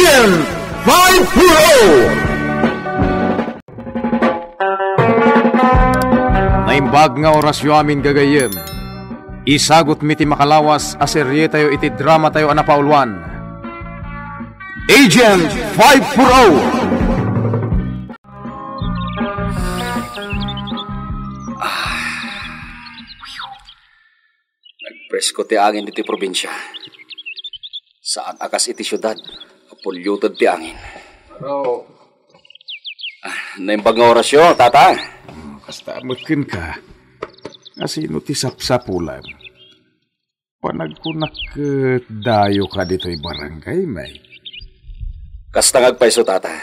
Agent 5-0! Naimbag nga orasyo amin gagayem. Isagot mi ti makalawas aserye tayo iti drama tayo anapaulwan. Agent 5-0! Nagpresko ti angin iti probinsya. Saan akas iti syudad, polluted ti angin. Pero... naimbag nga orasyo, tata. Kasta amakin ka. Asino ti sapsapulan. Panagkunak dayo ka dito'y barangay, may. Kasta ngagpaiso, tata.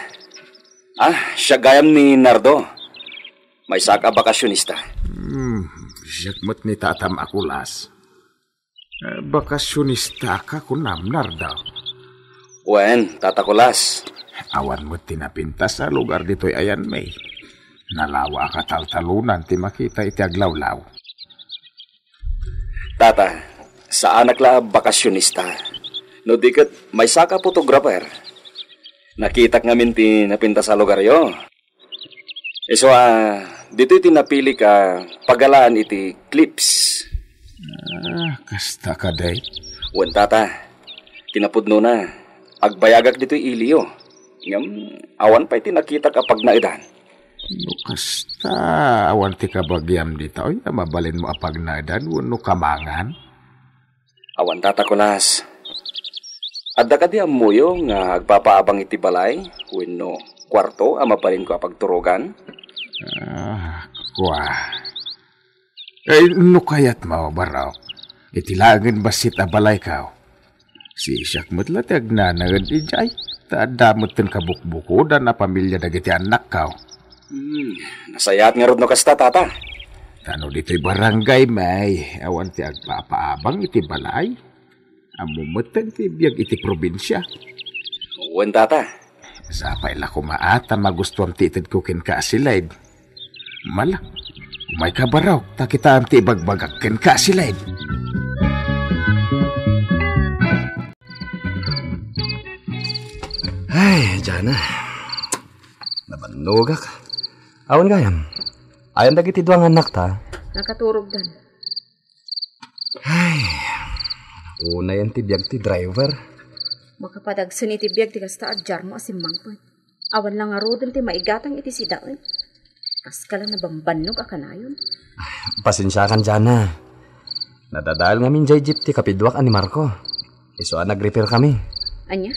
Siya gayam ni Nardo. May saka bakasyonista. Siyakmat ni tatam akulas. Bakasyonista ka kunam, Nardo. Wen, tata kulas. Awan mo tinapintas sa lugar dito'y ayan, may. Nalawa ka taltalunan ti makita iti aglawlaw. Tata, sa anak la bakasyonista. No diket may saka photographer. Nakita ngamin ti napinta sa lugar yo. So, dito iti napili ka pagalaan iti clips. Kasta ka day. Wen, tata, kinapudno na. Agbayagak dito iliyo. Ngam, awan pa iti nakita kapag naidan. No kasta, awan ti kabagyam dito. Oy, mabalin mo apag naidan, no kamangan. Awan, tata kulas. Adda ka di amuyo nga agpapaabang iti balay, wenno kwarto amabalin ko apag turugan. Kwa. No kayat mo, baraw. Itilagin basit abalay ka. Si Syakmat latag na nagad ijay. Tadamot tin kabukbuko dan na pamilya dagiti anak ka. Nasayat nga rod no kasta, tata. Tano dito'y barangay, may. Awan ti agpapaabang iti balay. Amumutag ti biyag iti probinsya. Wen, tata. Sapay la kumaata magustuhan ti itid kukin ka asilaid. Mala, umay ka baraw, takita ti ibagbagak ken ka asilaid. Ay, Jana. Nabanugak. Awan gayam. Ayan dagiti duang anak ta. Nakaturog dan. Ay, una yan ti biyag ti driver. Makapadagsan iti biyag ti kasta adjar mo asimmang po. Awan lang nga rodel ti maigatang iti sidaan. Kas ka lang nabambanog akanayon. Pasensya kan, Jana. Nadadahal ngamin jay jeep ti kapidwak ani Marco. Iso nag-repair kami. Anya?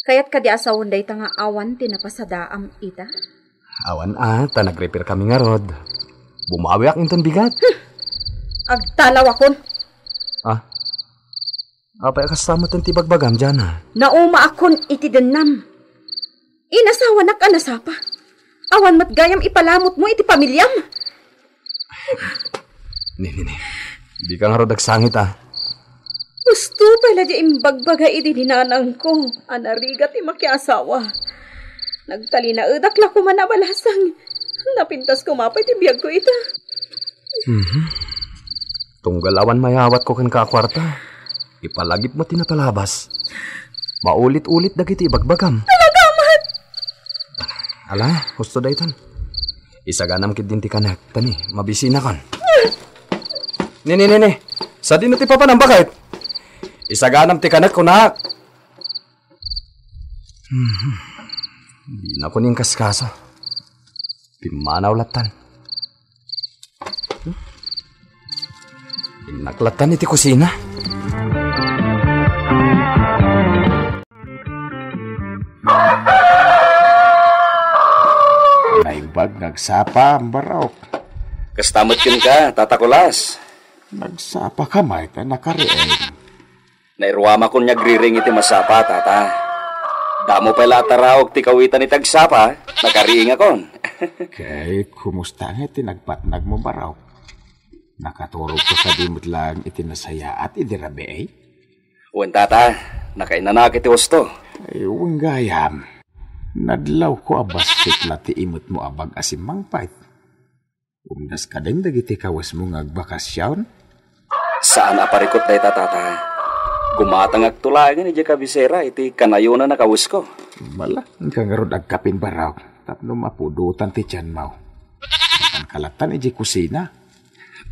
Kaya't ka di asawon day nga awan ti napasadaam ita? Awan ta nag-repair kami nga rod. Bumawi ak inton bigat. Agtalaw akon. Apay kasama ton ti bagbagam, Jana. Nauma akon iti denam. Inasawa na ka nasapa. Awan matgayam ipalamot mo iti pamilyam. Nini. Di ka nga rod agsangit Gusto pala di imbagbaga iti ninanang ko. Anarigat imakiasawa. Nagtalinaedak la ko manabalasang. Napintas ko mapay ti biyag ko ita. Tunggal awan mayawat ko kan kakwarta. Ipalagip mo tinapalabas. Maulit-ulit dagiti bagbagam. Talagamat! Ala, gusto daytan. Isaganam kid din ti kanak. Tani, mabisina kan. Nini. Sa din ti papa ng bakit? Isaganam ti kanak kunak. Di na ko ning kaskasa. Pimanaw latan. Inaklatan iti kusina. Naimbag nagsapa ang barok. Kastamot yun ka, tata kulas. Nagsapa ka, may ta nakariin. Nairuama ko niya griring iti masapa, tata. Damo pala tarawag ti kawitan iti agsapa, nakariing akon. Kay, kumusta nga tinagpatnag mo baraw? Nakaturog ko sa dimot lang iti nasaya at idirabe eh? Wen, tata, nakainanak iti wasto. Ay, uwang gayam. Nadlaw ko abas sikla ti imot mo abag asimang pait. Umdas ka din dagiti kawas mo ngagbakasyon? Saan aparikot day tata? Gumatang agtulagan iti kabisera iti kanayo na nakawis ko. Bala, nga nga ron agkapin baraw. Tapno mapudutan ti tiyan mo. Ang kalatan iti kusina.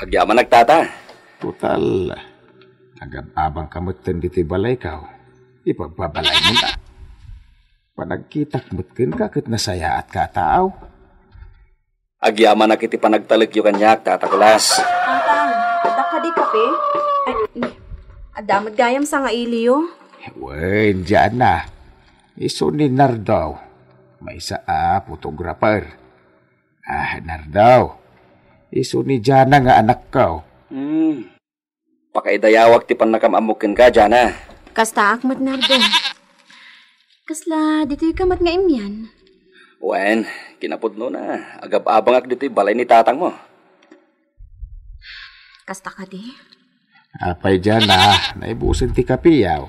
Agyaman nagtata. Total, agab-abang kamutan dito balay ka. Ipagbabalay mo na. Panagkitak mutkin ka kat nasaya at kataaw. Agyaman na kiti panagtalag yung kanyak, tatakulas. Tatang, daka di kape? Ay, adamad gayam sa nga iliyo. Wen, dyan na. Iso ni Nardaw. May isa photographer. Nardaw. Iso ni Jana nga anak ka. Pakaidayawag ti panakamamukin ka, Jana. Kasta akmat nardo. Kasla, dito yung kamat nga imyan. Wen, kinapudno na. Agab-abang ak dito balay ni tatang mo. Kasta ka di? Apay dyan na. Naibusin ti kapiyaw.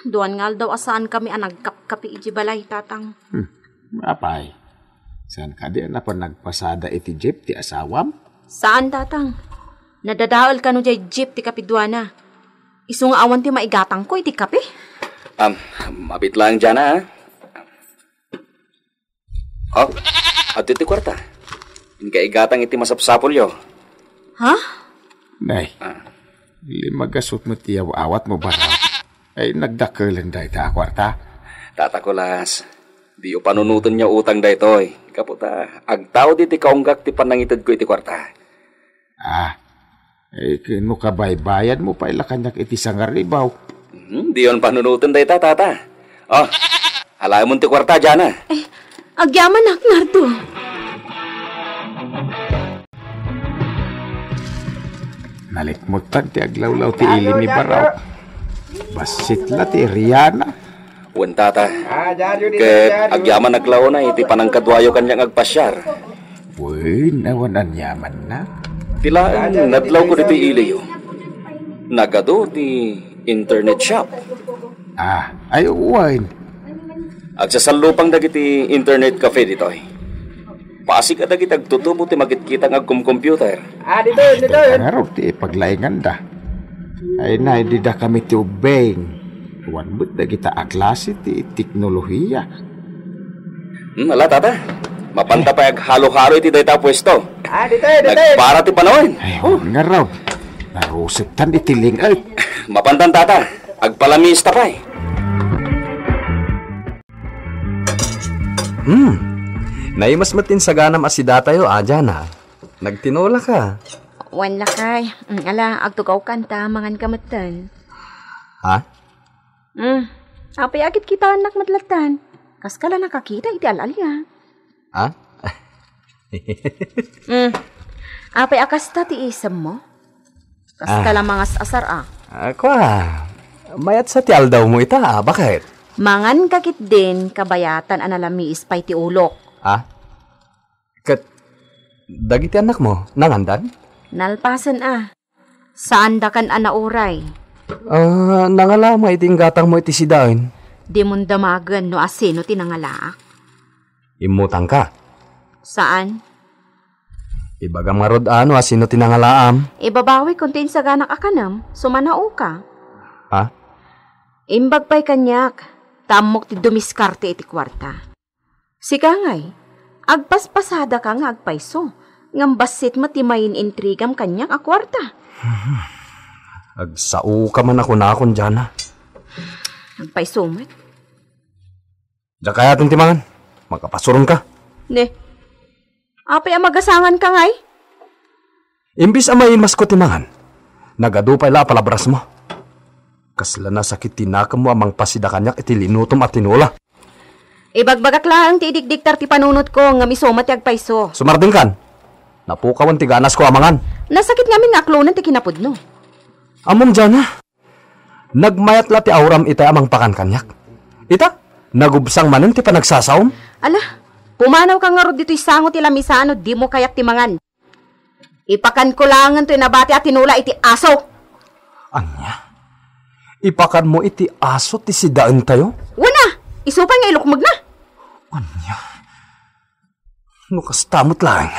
Doan nga daw asaan kami nagkapkapi iji balay, tatang. Apay. Saan ka di na pa nagpasada iti jeep ti asawam? Saan, tatang? Nadadaol ka no jay jeep ti kapidwana. Iso nga awan ti maigatang ko iti kape. Mabit lang, Jana, ha? Oh, at iti kwarta. Inkaigatang iti masapsapol yo. Ha? Nay, limagasot mo ti awat mo ba raw? Ay nagdakalan da ita kwarta. Tatakulas, di o panunutan niya utang da itoy. Kaputa, agtao di ti kaunggak ti panangitad ko iti kwarta. Kino kabaybayan mo pa ilakanyak iti sangaribaw. Di yon panunutan da ita, tata. Oh, alay mo ti kwarta, Jana. Agyaman ak, nardo. Nalikmutan ti aglawlaw ti ilimi baraw. Basit la ti Rihanna. Wen, tata. Ket agyaman naglaw na iti panangkadwayo kanyang agpasyar. Wen, awan anyaman na. Tilaan, nadlaw ko dito iliyo. Nagado ti internet shop. Ay uwain. Agsasalupang dagiti internet cafe ditoy. Pasig adagit agtutubo ti magkita ng computer. Dito. Ngaraw ti paglaingan da. Ay na, hindi da kami ti ubeng. Wan mo't da kita aklase ti teknolohiya. Ala, tata. Mapanta pa halo-halo iti dayta pwesto. Dito. Nagpara ti panawin. Ay, ngaraw. Narusitan itiling ay. Mapantan, tata. Agpalamista pa eh. Naimas matin sa ganam asida tayo, Jana. Nagtinola ka. Wan lakay. Ala, agtugaw kanta, mangan kamatan. Ha? Apay agit kita anak madlatan. Kas kala nakakita, iti alalya. Ha? Apay akas ta ti isam mo. Kas kala mangas asar Ako mayat sa tial daw mo ita, bakit? Mangan kakit din kabayatan analami ispay ti ulok. Kat dagiti anak mo, nangandan? Nalpasan Saan da kan anauray? Nangalama iting gatang mo iti sidain. Di mong damagan no asino tinangalaak. Imutang ka. Saan? Ibagam nga rod asino tinangalaam. Ibabawi kontin sa ganak akanam, sumanao ka. Imbag pa'y kanyak. Tamok ti dumiskarte iti kwarta. Sika ngay, agpaspasada ka nga agpaiso. Ngambasit matimayin intrigam kanyang akwarta. Agsao ka man ako na akong Jana. Agpaiso mo. Diyan kaya itong timangan. Magkapasurong ka. Ne, apay amagasangan ka ngay? Imbis amayin mas ko timangan. Nagadupay la palabras mo. Kasla na sakit tinakam mo amang pasida kanyak iti linutom at tinula. Ibagbagak lang ti idikdiktar ti panunot ko nga misoma ti agpaiso. Sumarding kan. Napukawan ti ganas ko amangan. Nasakit ngamin nga aklonan ti kinapudno. Amom Jana. Nagmayat la ti auram itay amang pakan kanyak. Ita, nagubsang manen ti panagsasawom. Ala, pumanaw ka nga rod dito'y sango ti lamisano di mo kayak ti mangan. Ipakan ko langan to'y nabati at tinula iti aso. Anya? Ipakan mo iti aso ti sidaan tayo? Wana! Isupay nga ilukmag na! Anya? Nukastamot lang.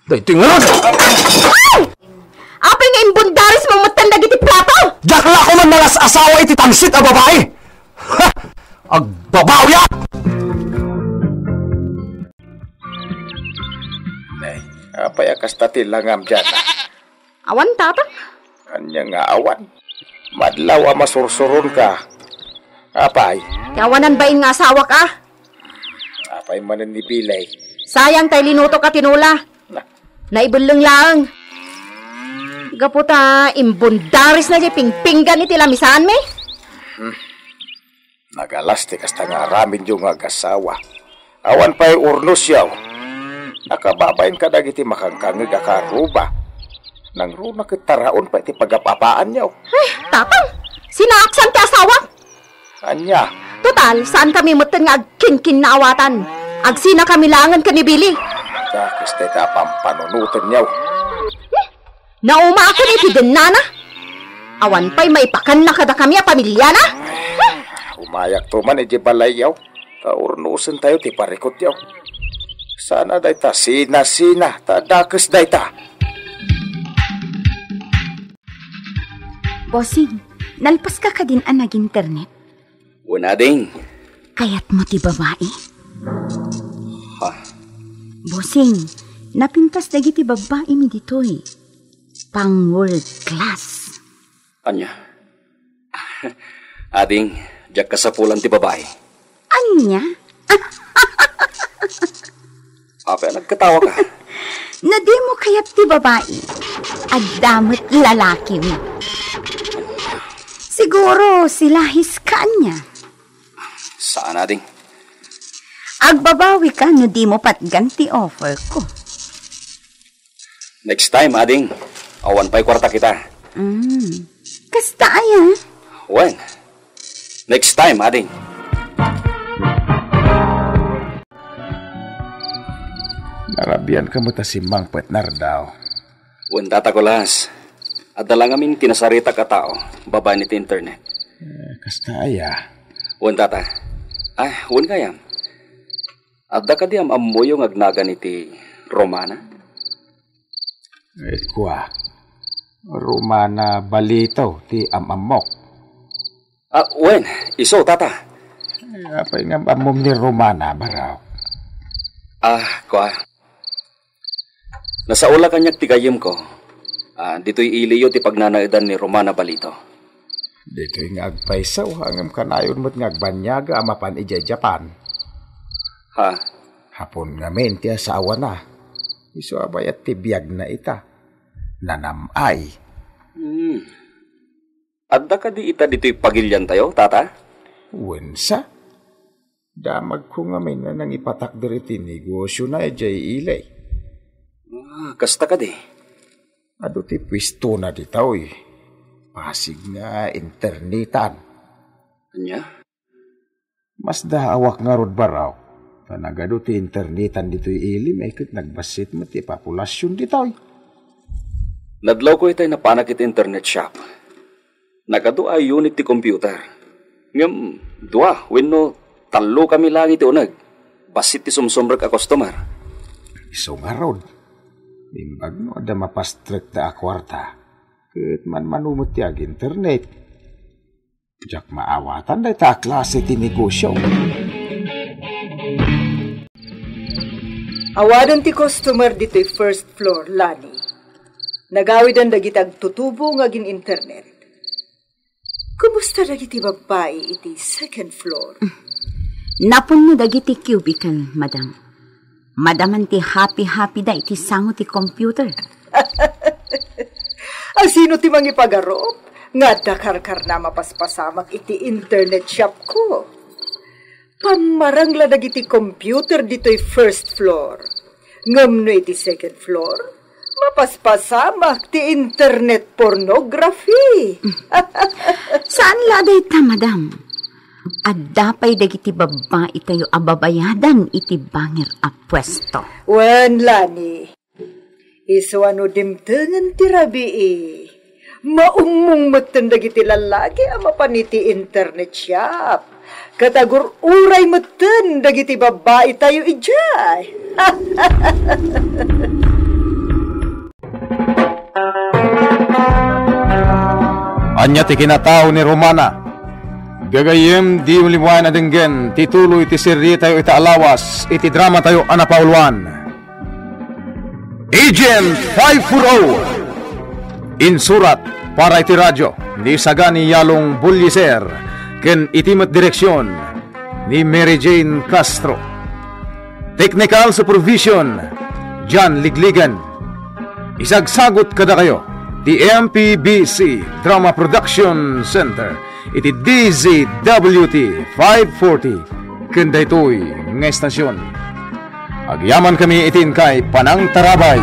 Dahito nga ron! Apay nga imbundaris mong matanda iti plato! Jakla ko man malas asawa iti tangsit a babae! Ha! Agbabaw ya! Nay, apay akas tatil langam dyan. Awan, tata. Kanya nga awan. Madlaw masursuron ka. Apay, Yawanan bain nga asawa ka. apay manan ni Bilay. Sayang tay linuto ka tinula. Naibulong lang. Gaputa, imbundaris na di pingpinggan iti lamisan me. Nagalasti kasta nga ramin yung agasawa. Awan pa'y urnos yaw. Nakababayin ka dagiti makangkangig akaruba. Nang runa kitaraon pa iti pagapapaan yaw. Ay, tatang. Sinaksan ti asawa. Anya, Total, saan kami mutin nga agkinkin na awatan? Agsina kami langan ka ni Billy. dakis tayo pampanunutan yaw. Nauma ako ni Tidenana. Awan pa'y maipakan na kada kami a pamilya na. Umayak to man iti balay yaw. Kaurnusan tayo ti parikot yaw. Sana day ta sina-sina, ta dakis day ta. Bossing, nalpas ka din ang nag-internet. Una ding. Kaya't mo ti babae. Ha? Bossing, napintas na ti babae mi ditoy. Pang world class. Anya? Ading, jak kasapulan ti babae. Anya? Apay, nagkatawa ka. Nadi mo kaya't ti babae. Adamot lalaki mo. Siguro sila hiskaan niya. Saan ading? Agbabawi ka no di mo patganti offer ko. Next time, ading. Awan pa'y kwarta kita. Kasta aya. When? Next time, ading. Narabian ka mo ta si Mang Petnar daw. When tatakulas. At dalang amin kinasarita ka tao. Baba ni ti internet. Kasta aya. When tata. When kayam. At da ka di amoy yung agnaga ni ti Romana. Kwa. Romana Balito ti amamok. When? Iso, tata. Apay nga amom ni Romana baraw. Kwa. Nasaula kanyak ti kayim ko. Dito'y iliyo ti pagnanaidan ni Romana Balito. Dito'y nga agpaisaw hangam kanayon mo't nga agbanyaga amapan ija Japan. Ha? Hapon nga men ti asawa na. Iso abayat ti biyag na ita. Nanamay. Adda ka di ita dito'y pagilyan tayo, tata? Wensa? Damag ko nga men nga nang ipatak diri ti negosyo na ijay ilay. Kasta ka di. Ado ti pwisto na ditaw eh. Pasig nga internetan. Anya? Mas daawak nga rod baraw. Panagado ti internetan dito'y ilim ay kit nagbasit mo ti populasyon ditaw eh. Nadlaw ko itay napanak iti internet shop. Nagado ay unit ti computer. Ngam, dua, wenno, talo kami lang iti unag. Basit ti sumsumrek a customer. Iso nga rod. Imbag no, ada mapastrek ta akwarta. Ket man manumot ti ag internet. Jak maawatan da ta klase ti negosyo. Awadan ti customer dito'y first floor, Lani. Nagawidan dagitag tutubo nga gin internet. Kumusta dagiti babae iti second floor? Napon no dagiti cubicle, madam. Madaman ti happy-happy da iti sango ti computer. Sino ti mangipagarop? Nga dakarkar na mapaspasamak iti internet shop ko. Pamarangla dagiti computer dito'y first floor. Ngam no iti second floor, mapaspasamak ti internet pornography. Saan laday ta, madam? Adapay dagiti babae tayo ababayadan iti bangir a pwesto. Wen, Lani, iso ano dimtengan ti rabi Maumong matan dagiti lalaki ama paniti internet shop. Katagur uray matan dagiti babae tayo ijay. Anya ti kinatao ni Romana. Gagayem di uliwan adenggen, tituloy ti seri tayo itaalawas, iti drama tayo anapauluan. Agent 540! Insurat para iti radyo, ni Sagani Yalong Bulliser, ken itimat direksyon, ni Mary Jane Castro. Technical Supervision, John Ligligan. Isagsagot kada kayo, the MPBC Drama Production Center, iti DZWT 540, kanda ito'y nga estasyon. Agyaman kami itin kay Panang Tarabay.